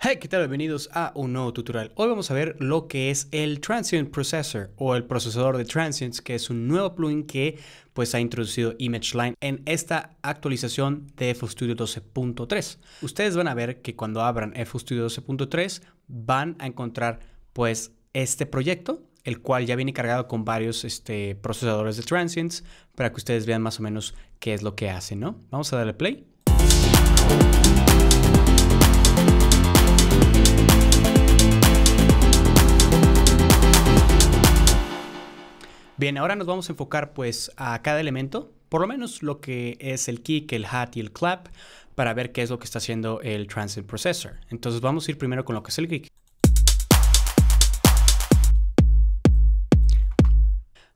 Hey, ¿qué tal? Bienvenidos a un nuevo tutorial. Hoy vamos a ver lo que es el Transient Processor o el procesador de transients, que es un nuevo plugin que pues ha introducido ImageLine en esta actualización de FL Studio 12.3. Ustedes van a ver que cuando abran FL Studio 12.3 van a encontrar pues este proyecto, el cual ya viene cargado con varios procesadores de transients para que ustedes vean más o menos qué es lo que hace, ¿no? Vamos a darle play. Bien, ahora nos vamos a enfocar pues a cada elemento, por lo menos lo que es el kick, el hat y el clap, para ver qué es lo que está haciendo el Transient Processor. Entonces vamos a ir primero con lo que es el kick.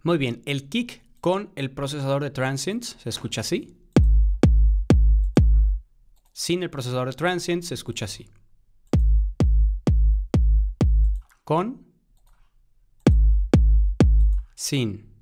Muy bien, el kick con el procesador de transients se escucha así. Sin el procesador de transients se escucha así. Con. Sin.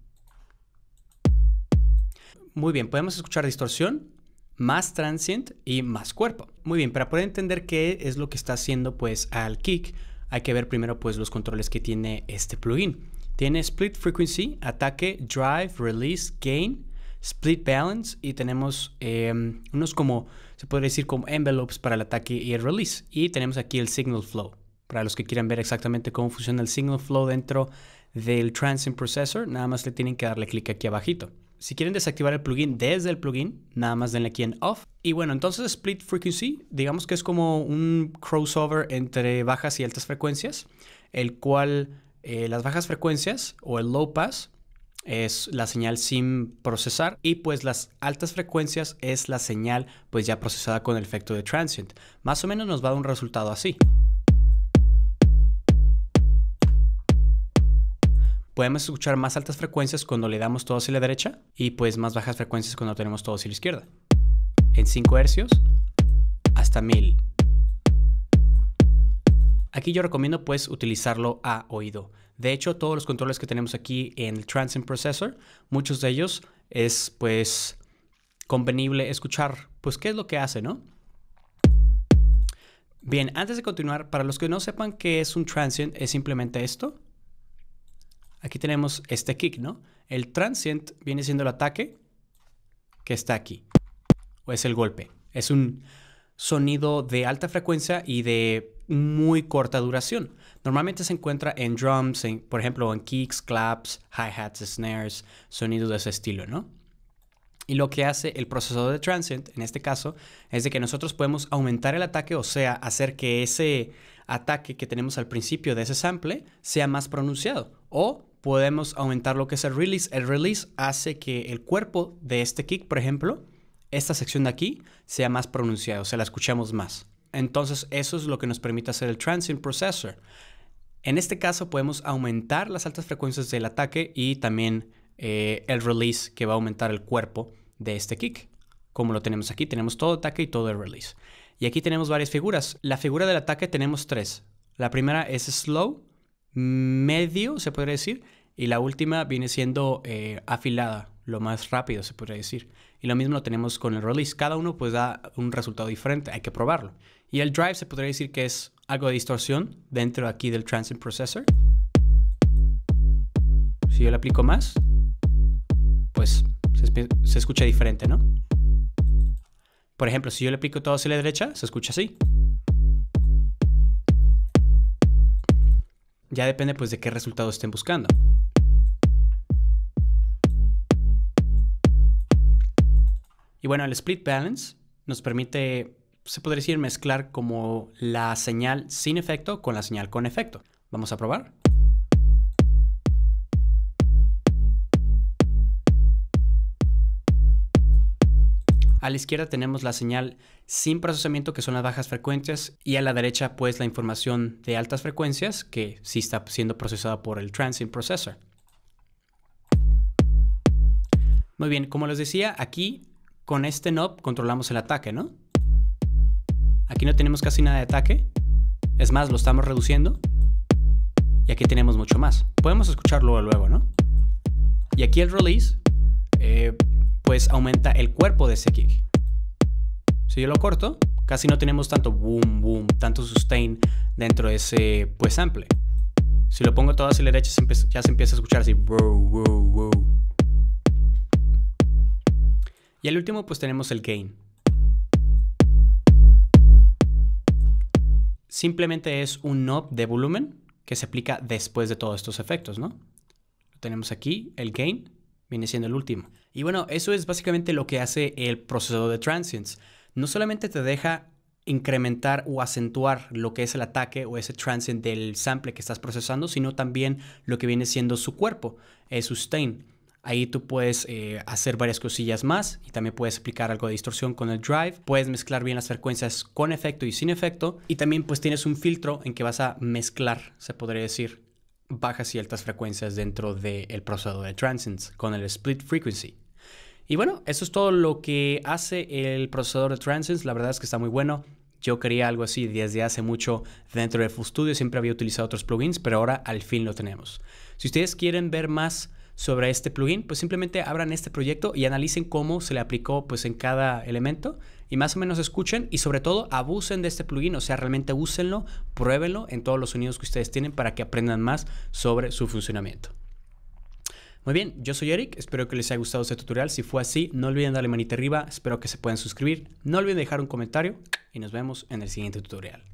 Muy bien, podemos escuchar distorsión, más transient y más cuerpo. Muy bien, para poder entender qué es lo que está haciendo pues al kick, hay que ver primero pues los controles que tiene este plugin. Tiene split frequency, ataque, drive, release, gain, split balance y tenemos unos como, se puede decir como envelopes para el ataque y el release. Y tenemos aquí el signal flow. Para los que quieran ver exactamente cómo funciona el signal flow dentro del Transient Processor, nada más le tienen que darle clic aquí abajito. Si quieren desactivar el plugin desde el plugin, nada más denle aquí en Off. Y bueno, entonces Split Frequency, digamos que es como un crossover entre bajas y altas frecuencias, el cual las bajas frecuencias o el low pass es la señal sin procesar y pues las altas frecuencias es la señal pues ya procesada con el efecto de Transient. Más o menos nos va a dar un resultado así. Podemos escuchar más altas frecuencias cuando le damos todo hacia la derecha y pues más bajas frecuencias cuando tenemos todo hacia la izquierda. En 5 Hz hasta 1000. Aquí yo recomiendo pues utilizarlo a oído. De hecho, todos los controles que tenemos aquí en el Transient Processor, muchos de ellos es pues convenible escuchar pues qué es lo que hace, ¿no? Bien, antes de continuar, para los que no sepan qué es un transient, es simplemente esto. Aquí tenemos este kick, ¿no? El transient viene siendo el ataque que está aquí. O es el golpe. Es un sonido de alta frecuencia y de muy corta duración. Normalmente se encuentra en drums, por ejemplo, en kicks, claps, hi-hats, snares, sonidos de ese estilo, ¿no? Y lo que hace el procesador de transient, en este caso, es de que nosotros podemos aumentar el ataque, o sea, hacer que ese ataque que tenemos al principio de ese sample sea más pronunciado. O podemos aumentar lo que es el release. El release hace que el cuerpo de este kick, por ejemplo, esta sección de aquí, sea más pronunciado, o sea, la escuchamos más. Entonces, eso es lo que nos permite hacer el Transient Processor. En este caso, podemos aumentar las altas frecuencias del ataque y también el release, que va a aumentar el cuerpo de este kick. Como lo tenemos aquí, tenemos todo ataque y todo el release. Y aquí tenemos varias figuras. La figura del ataque tenemos 3. La primera es slow, medio, se podría decir, y la última viene siendo afilada, lo más rápido, se podría decir. Y lo mismo lo tenemos con el release. Cada uno pues da un resultado diferente, hay que probarlo. Y el drive se podría decir que es algo de distorsión dentro aquí del Transient Processor. Si yo le aplico más, pues se escucha diferente, ¿no? Por ejemplo, si yo le aplico todo hacia la derecha, se escucha así. Ya depende pues de qué resultado estén buscando. Y bueno, el split balance nos permite, se podría decir, mezclar como la señal sin efecto con la señal con efecto. Vamos a probar. A la izquierda tenemos la señal sin procesamiento, que son las bajas frecuencias, y a la derecha pues la información de altas frecuencias, que sí está siendo procesada por el Transient Processor. Muy bien, como les decía, aquí con este knob controlamos el ataque, ¿no? Aquí no tenemos casi nada de ataque, es más, lo estamos reduciendo, y aquí tenemos mucho más. Podemos escucharlo luego, ¿no? Y aquí el release, pues aumenta el cuerpo de ese kick. Si yo lo corto, casi no tenemos tanto boom, boom, tanto su sustain dentro de ese pues sample. Si lo pongo todo hacia la derecha ya se empieza a escuchar así. Y al último pues tenemos el gain. Simplemente es un knob de volumen que se aplica después de todos estos efectos, ¿no? Lo tenemos aquí, el gain viene siendo el último. Y bueno, eso es básicamente lo que hace el procesador de transients. No solamente te deja incrementar o acentuar lo que es el ataque o ese transient del sample que estás procesando, sino también lo que viene siendo su cuerpo, el sustain. Ahí tú puedes hacer varias cosillas más y también puedes aplicar algo de distorsión con el drive. Puedes mezclar bien las frecuencias con efecto y sin efecto. Y también pues tienes un filtro en que vas a mezclar, se podría decir, bajas y altas frecuencias dentro del procesador de transients con el split frequency. Y bueno, eso es todo lo que hace el procesador de transients. La verdad es que está muy bueno. Yo quería algo así desde hace mucho dentro de FL Studio. Siempre había utilizado otros plugins, pero ahora al fin lo tenemos. Si ustedes quieren ver más sobre este plugin, pues simplemente abran este proyecto y analicen cómo se le aplicó pues en cada elemento y más o menos escuchen y sobre todo abusen de este plugin, o sea, realmente úsenlo, pruébenlo en todos los sonidos que ustedes tienen para que aprendan más sobre su funcionamiento. Muy bien, yo soy Eric, espero que les haya gustado este tutorial. Si fue así, no olviden darle manita arriba, espero que se puedan suscribir, no olviden dejar un comentario y nos vemos en el siguiente tutorial.